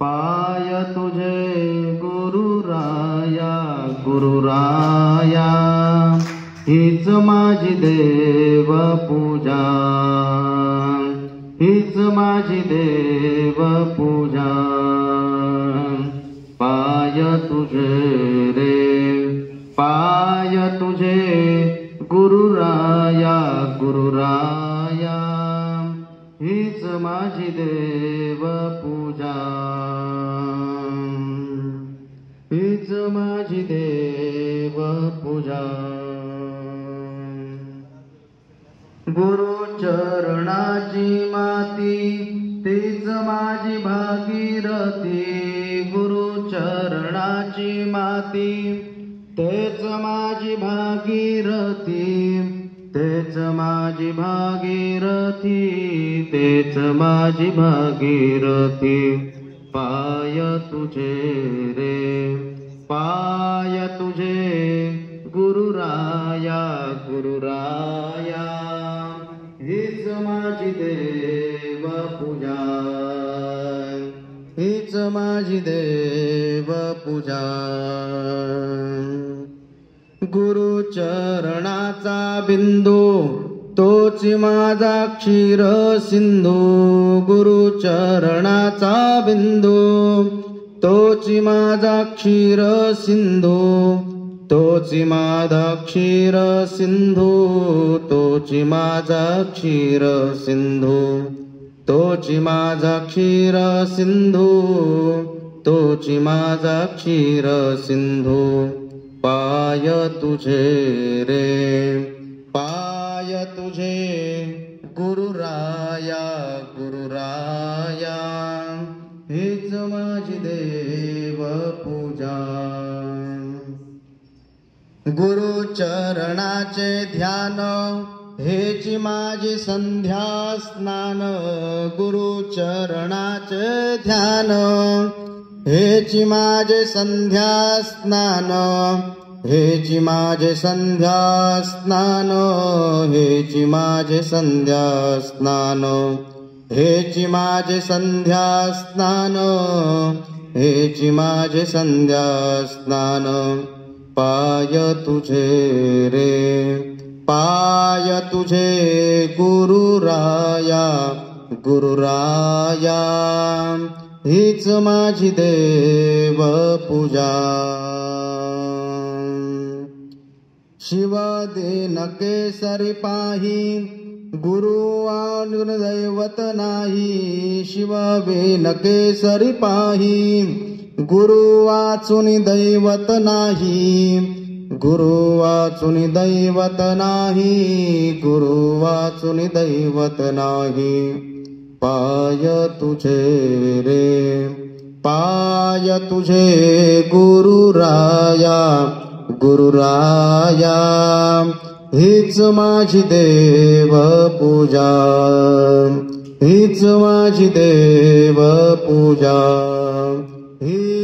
पाय तुझे गुरुराया गुरुराया, हीच माझी देव पूजा, हीच माझी देव पूजा। पाय तुझे रे पाय तुझे गुरुराया गुरुराया, हीच माझी देव पूजा, हीच माझी देव पूजा। गुरु चरणाची माती तीच माझी भागीरथी, गुरु चरणाची माती तेच माझी भागीरथी, तेच माझी भागीरथी, तेच माझी भागीरथी। पाय तुझे रे पाय तुझे गुरुराया गुरुराया, हीच माझी देव पूजा, हीच माझी देव पूजा। गुरु चरणाचा बिंदू तोच माझा क्षीर सिंधू, गुरु चरणाचा बिंदू तोच माझा क्षीर सिंधू, तोच माझा क्षीर सिंधू, तोच माझा क्षीर सिंधू, तोच माझा क्षीर सिंधू, तोच माझा क्षीर सिंधू। पाय तुझे रे पाय तुझे गुरुराया गुरुराया, हीच माझी देव पूजा। गुरु चरणाचे ध्यान हेची माझी संध्या स्नान, गुरु चरणाचे ध्यान हेची माझे संध्या स्नान, हेची माझे संध्या स्नान, हेची माझे संध्या स्नान, हेची माझे संध्या स्नान, हेची माझे संध्या स्नान। पाय तुझे रे पाय तुझे गुरुराया गुरुराया, हीच माझी देव पूजा। शिव दीन केसरी पाही गुरु वाचून दैवत नाही, शिव दीन केसरी पाही गुरु वाचून दैवत नाही, गुरु वाचून दैवत नाही, गुरु वाचून दैवत नाही। पाय तुझे रे पाय तुझे गुरुराया गुरुराया, हीच माझी देव पूजा, हीच माझी देव पूजा, ही